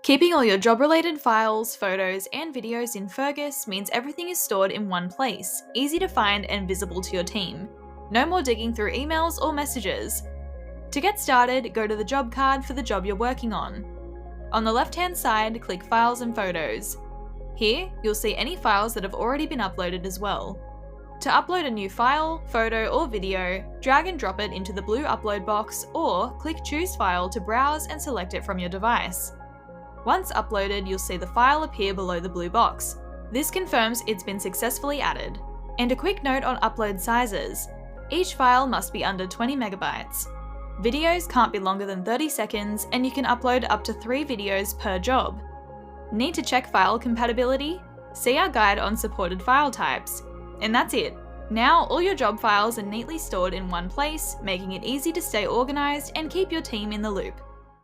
Keeping all your job-related files, photos, and videos in Fergus means everything is stored in one place, easy to find and visible to your team. No more digging through emails or messages. To get started, go to the job card for the job you're working on. On the left-hand side, click Files and Photos. Here, you'll see any files that have already been uploaded as well. To upload a new file, photo, or video, drag and drop it into the blue upload box or click Choose File to browse and select it from your device. Once uploaded, you'll see the file appear below the blue box. This confirms it's been successfully added. And a quick note on upload sizes. Each file must be under 20 megabytes. Videos can't be longer than 30 seconds, and you can upload up to 3 videos per job. Need to check file compatibility? See our guide on supported file types. And that's it. Now all your job files are neatly stored in one place, making it easy to stay organized and keep your team in the loop.